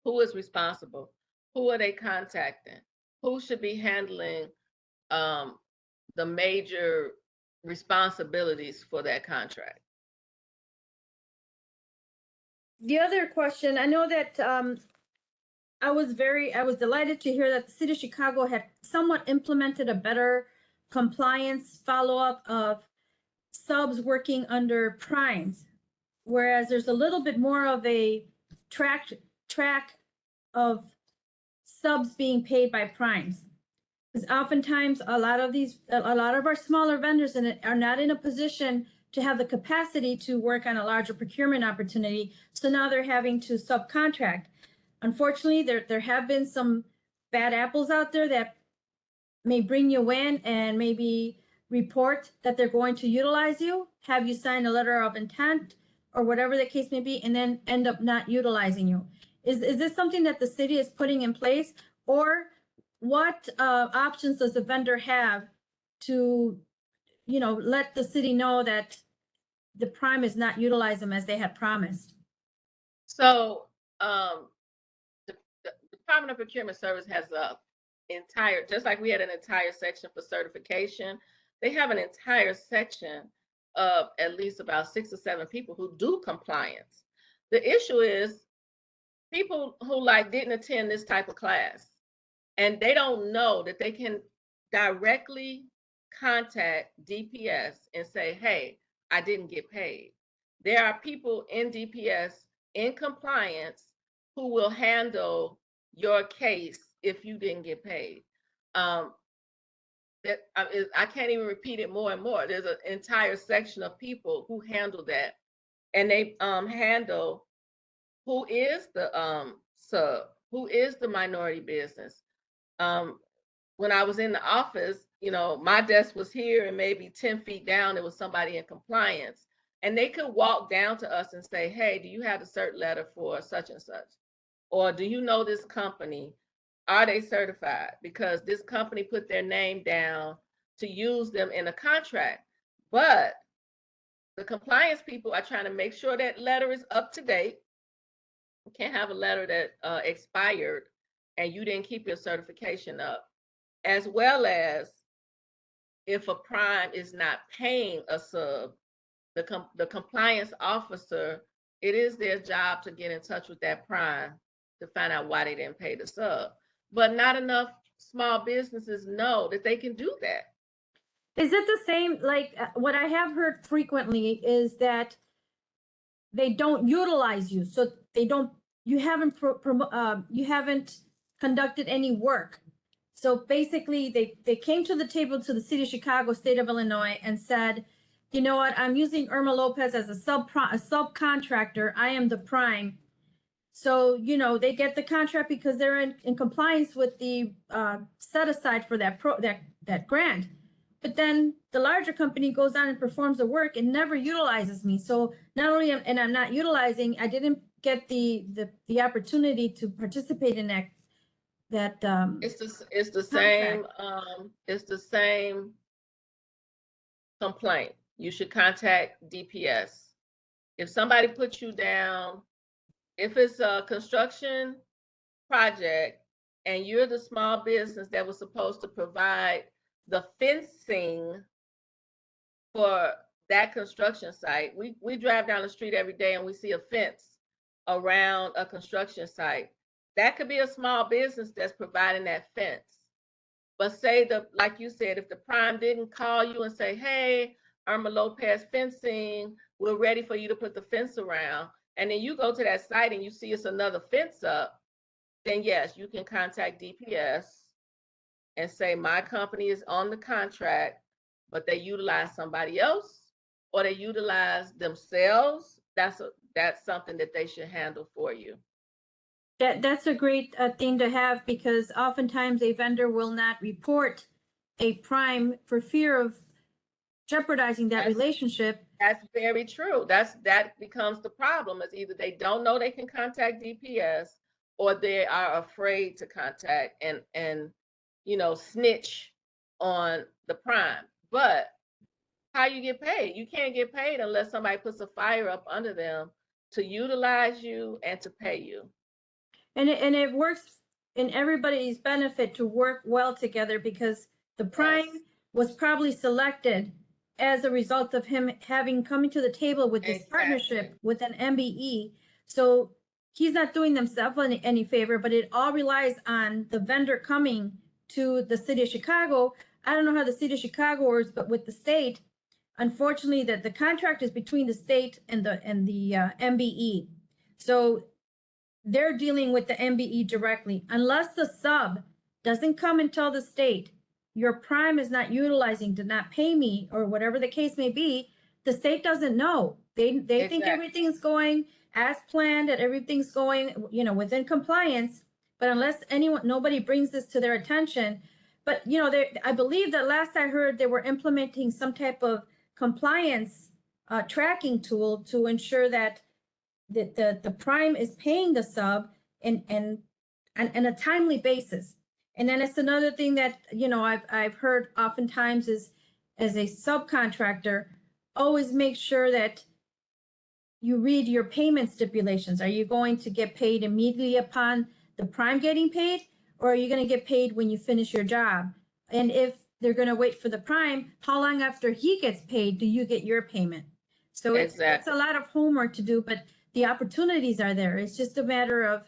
who is responsible, who are they contacting, who should be handling the major responsibilities for that contract. The other question, I know that I was delighted to hear that the city of Chicago had somewhat implemented a better compliance follow-up of subs working under primes, whereas there's a little bit more of a track of subs being paid by primes. Because oftentimes a lot of our smaller vendors are not in a position to have the capacity to work on a larger procurement opportunity. So now they're having to subcontract. Unfortunately, there have been some bad apples out there that may bring you in and maybe report that they're going to utilize you, have you sign a letter of intent or whatever the case may be, and then end up not utilizing you. Is this something that the city is putting in place, or what options does the vendor have to, let the city know that the prime is not utilizing them as they had promised? So the Department of Procurement Service has a entire, just like we had an entire section for certification, they have an entire section of at least about 6 or 7 people who do compliance. The issue is people who didn't attend this type of class, and they don't know that they can directly contact DPS and say, hey, I didn't get paid. There are people in DPS in compliance who will handle your case if you didn't get paid. I can't even repeat it more and more. There's an entire section of people who handle that, and they handle who is the sub, who is the minority business. When I was in the office, my desk was here, and maybe 10 feet down, there was somebody in compliance, and they could walk down to us and say, hey, do you have a cert letter for such and such? Or do you know this company? Are they certified? Because this company put their name down to use them in a contract. But the compliance people are trying to make sure that letter is up to date. You can't have a letter that expired and you didn't keep your certification up. As well as if a prime is not paying a sub, the compliance officer, it is their job to get in touch with that prime to find out why they didn't pay the sub. But not enough small businesses know that they can do that. Is it the same, what I have heard frequently is that they don't utilize you, so you haven't conducted any work. So basically they came to the table to the city of Chicago, state of Illinois, and said, you know what, I'm using Irma Lopez as a subcontractor. I am the prime. So, they get the contract because they're in compliance with the set aside for that grant. But then the larger company goes on and performs the work and never utilizes me. So not only I'm not utilizing, I didn't get the opportunity to participate in that. It's the same complaint. You should contact DPS. If somebody puts you down, if it's a construction project and you're the small business that was supposed to provide the fencing for that construction site. We drive down the street every day and we see a fence around a construction site. That could be a small business that's providing that fence. But say like you said, if the prime didn't call you and say, hey, Irma Lopez Fencing, we're ready for you to put the fence around, and then you go to that site and you see it's another fence up, then yes, you can contact DPS and say, my company is on the contract, but they utilize somebody else or they utilize themselves. That's something that they should handle for you. That's a great thing to have, because oftentimes a vendor will not report a prime for fear of jeopardizing that relationship. That's very true. That becomes the problem. Is either they don't know they can contact DPS, or they are afraid to contact and snitch on the prime. But how you get paid? You can't get paid unless somebody puts a fire up under them to utilize you and to pay you. And it works in everybody's benefit to work well together, because the prime was probably selected as a result of him having coming to the table with this partnership with an MBE. So he's not doing themselves any favor, but it all relies on the vendor coming to the city of Chicago. I don't know how the city of Chicago works, but with the state, unfortunately, that the contract is between the state and the MBE. So they're dealing with the MBE directly. Unless the sub doesn't come and tell the state, your prime is not utilizing, did not pay me, or whatever the case may be, the state doesn't know. They think everything's going as planned, that everything's going, within compliance. But unless nobody brings this to their attention, but I believe that last I heard, they were implementing some type of compliance tracking tool to ensure that the prime is paying the sub and a timely basis. And then it's another thing that I've heard oftentimes is, as a subcontractor, always make sure that you read your payment stipulations. Are you going to get paid immediately upon the prime getting paid, or are you going to get paid when you finish your job? And if they're going to wait for the prime, how long after he gets paid do you get your payment? So it's a lot of homework to do, but the opportunities are there. It's just a matter of,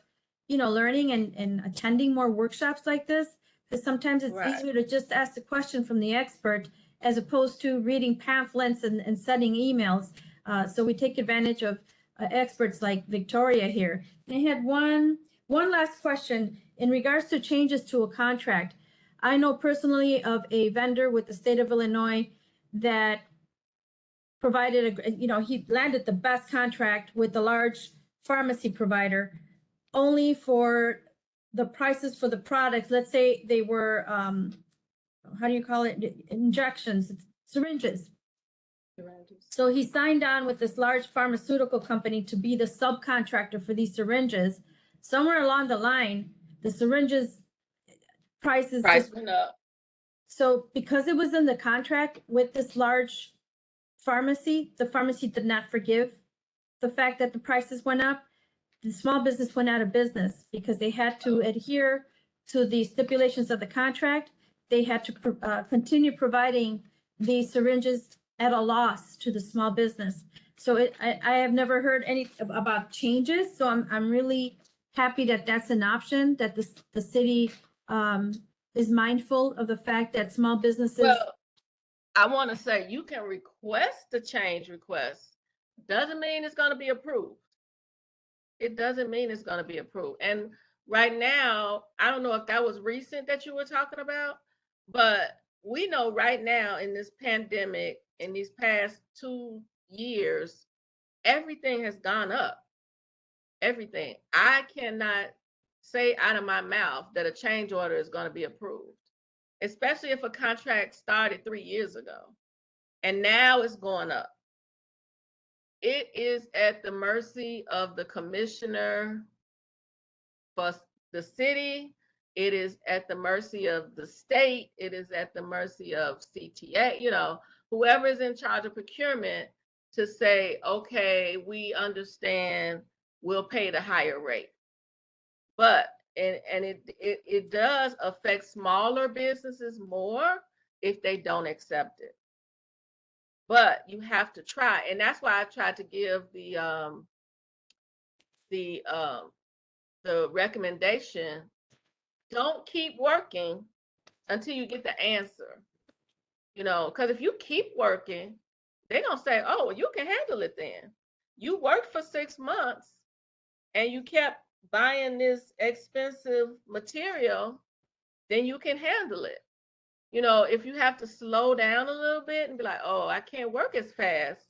learning and attending more workshops like this, because sometimes it's easier to just ask the question from the expert as opposed to reading pamphlets and sending emails. So we take advantage of experts like Victoria here. And I had one last question in regards to changes to a contract. I know personally of a vendor with the state of Illinois that provided he landed the best contract with a large pharmacy provider, only for the prices for the products. Let's say they were, how do you call it? Injections, syringes. So he signed on with this large pharmaceutical company to be the subcontractor for these syringes. Somewhere along the line, the syringes prices went up. So because it was in the contract with this large pharmacy, the pharmacy did not forgive the fact that the prices went up. The small business went out of business because they had to adhere to the stipulations of the contract. They had to continue providing these syringes at a loss to the small business. So I have never heard any about changes. So I'm really happy that that's an option, that the city is mindful of the fact that small businesses. Well, I want to say you can request the change request. Doesn't mean it's going to be approved. It doesn't mean it's going to be approved. And right now, I don't know if that was recent that you were talking about, but we know right now in this pandemic, in these past 2 years, everything has gone up. Everything. I cannot say out of my mouth that a change order is going to be approved, especially if a contract started 3 years ago and now it's going up. It is at the mercy of the commissioner for the city. It is at the mercy of the state. It is at the mercy of CTA, whoever is in charge of procurement, to say, okay, we understand, we'll pay the higher rate. But and it does affect smaller businesses more if they don't accept it. But you have to try, and that's why I tried to give the recommendation: don't keep working until you get the answer. Because if you keep working, they're gonna say, "Oh, well, you can handle it then. You worked for 6 months and you kept buying this expensive material, then you can handle it." If you have to slow down a little bit and be like, "Oh, I can't work as fast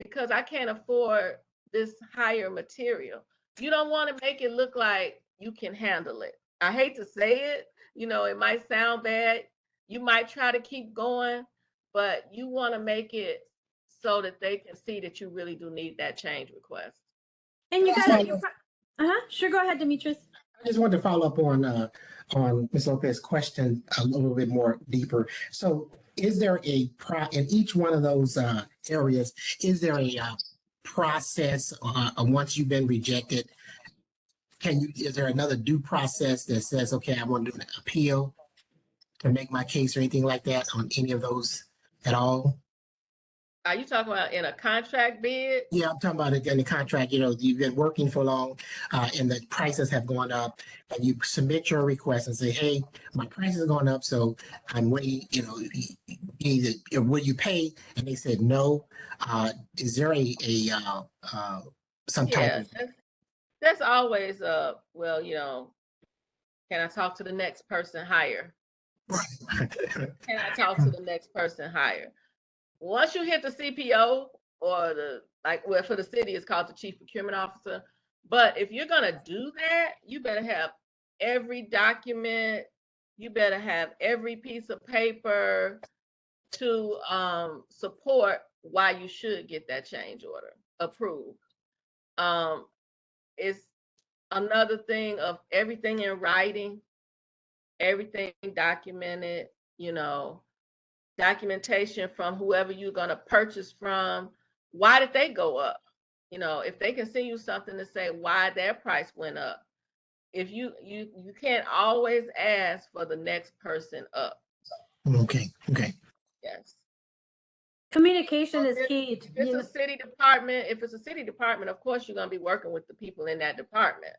because I can't afford this higher material." You don't want to make it look like you can handle it. I hate to say it, it might sound bad. You might try to keep going, but you want to make it so that they can see that you really do need that change request. And you got So- it. Sure. Go ahead, Demetrius. I just wanted to follow up on Ms. Lopez's question a little bit more deeper. So is there in each one of those areas, is there a process once you've been rejected? Is there another due process that says, okay, I want to do an appeal to make my case or anything like that on any of those at all? Are you talking about in a contract bid? Yeah, I'm talking about it in the contract. You've been working for long, and the prices have gone up, and you submit your request and say, "Hey, my price is going up, so I'm waiting. Will you pay?" And they said no. Is there some type Yeah, of that's always well, can I talk to the next person higher? Can I talk to the next person higher? Once you hit the CPO or for the city, it's called the chief procurement officer. But if you're going to do that, you better have every document, you better have every piece of paper to support why you should get that change order approved. It's another thing of everything in writing, everything documented, documentation from whoever you're going to purchase from. Why did they go up? If they can send you something to say why their price went up. If you can't always ask for the next person up. Okay. Yes. Communication is key. If it's a city department, of course you're going to be working with the people in that department.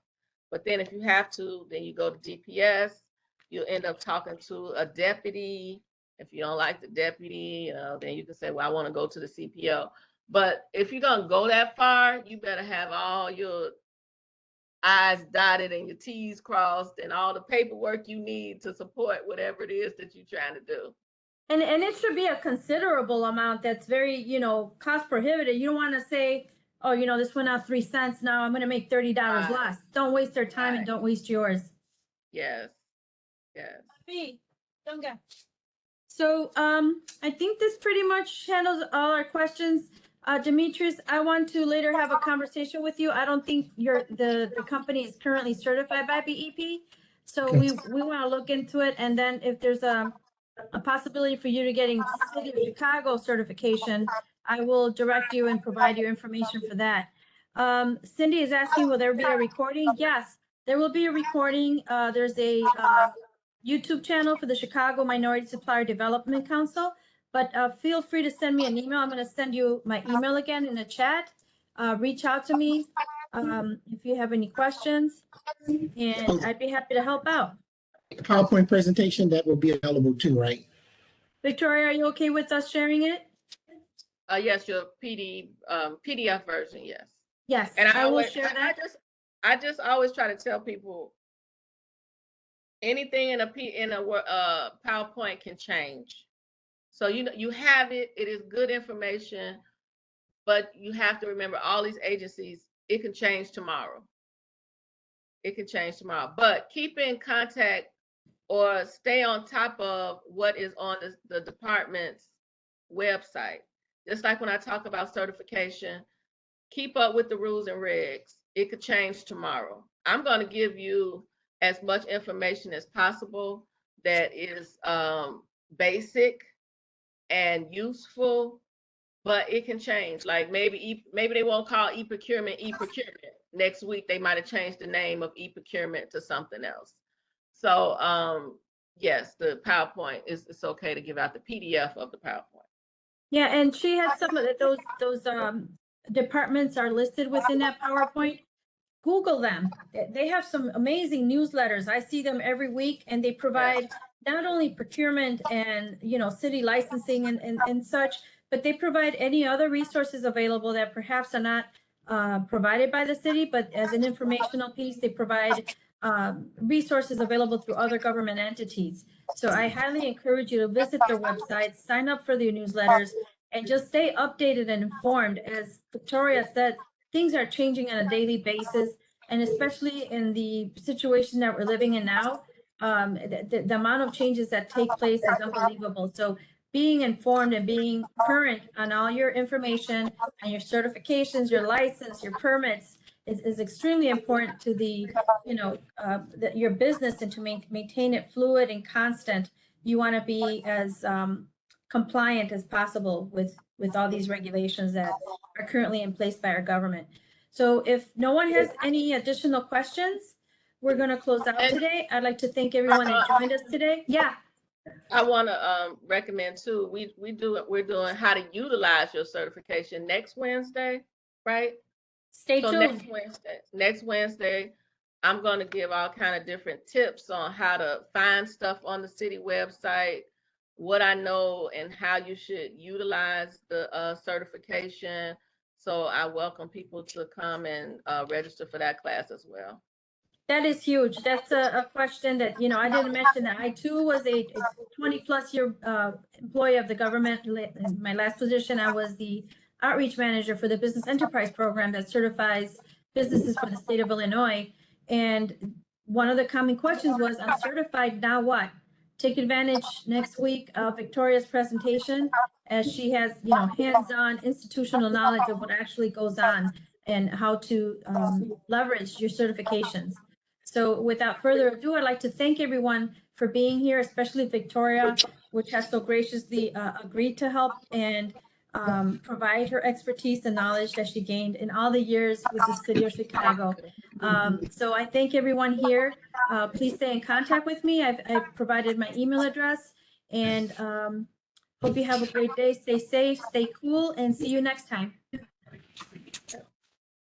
But then if you have to, then you go to DPS. You'll end up talking to a deputy. If you don't like the deputy, then you can say, "Well, I want to go to the CPO." But if you're going to go that far, you better have all your I's dotted and your T's crossed and all the paperwork you need to support whatever it is that you're trying to do. And it should be a considerable amount that's very, cost prohibitive. You don't want to say, "Oh, this went out 3 cents. Now I'm going to make $30 Right. less." Don't waste their time and Right. don't waste yours. Yes. So I think this pretty much handles all our questions. Demetrius, I want to later have a conversation with you. I don't think the company is currently certified by BEP. So we want to look into it. And then if there's a possibility for you to getting City of Chicago certification, I will direct you and provide you information for that. Cindy is asking, will there be a recording? Yes, there will be a recording. There's a YouTube channel for the Chicago Minority Supplier Development Council, but feel free to send me an email. I'm going to send you my email again in the chat. Reach out to me if you have any questions, and I'd be happy to help out. PowerPoint presentation that will be available too, right? Victoria, are you okay with us sharing it? Yes, your PDF version, yes. Yes, And I will share that. I just always try to tell people anything in a PowerPoint can change. So you have it. It is good information, but you have to remember all these agencies. It can change tomorrow. It can change tomorrow. But keep in contact or stay on top of what is on the department's website. Just like when I talk about certification, keep up with the rules and regs. It could change tomorrow. I'm going to give you as much information as possible that is basic and useful, but it can change. Like maybe they won't call e-procurement e-procurement. next week they might have changed the name of e-procurement to something else. So yes, the PowerPoint it's okay to give out the PDF of the PowerPoint. Yeah, and she has some of those departments are listed within that PowerPoint. Google them. They have some amazing newsletters. I see them every week, and they provide not only procurement and, you know, city licensing and such, but they provide any other resources available that perhaps are not provided by the city, but as an informational piece, they provide resources available through other government entities. So I highly encourage you to visit their website, sign up for their newsletters, and just stay updated and informed. As Victoria said, things are changing on a daily basis, and especially in the situation that we're living in now, the amount of changes that take place is unbelievable. So being informed and being current on all your information and your certifications, your license, your permits is extremely important to the, you know, your business, and to maintain it fluid and constant. You want to be as compliant as possible with all these regulations that are currently in place by our government. So if no one has any additional questions, we're going to close out today. I'd like to thank everyone that joined us today. Yeah. I want to recommend too. We're doing how to utilize your certification next Wednesday, right? Stay So tuned. next Wednesday, I'm going to give all kind of different tips on how to find stuff on the city website, what I know, and how you should utilize the certification. So I welcome people to come and register for that class as well. That is huge. That's a question that, you know, I didn't mention that I too was a 20+ year employee of the government. In my last position, I was the outreach manager for the Business Enterprise Program that certifies businesses for the state of Illinois. And one of the common questions was, I'm certified, now what? Take advantage next week of Victoria's presentation, as she has, you know, hands-on institutional knowledge of what actually goes on and how to leverage your certifications. So without further ado, I'd like to thank everyone for being here, especially Victoria, which has so graciously agreed to help and provide her expertise and knowledge that she gained in all the years with the city of Chicago. So I thank everyone here. Please stay in contact with me. I've provided my email address, and hope you have a great day. Stay safe, stay cool, and see you next time.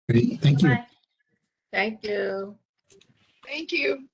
Great. Thank you. Bye. Thank you. Thank you.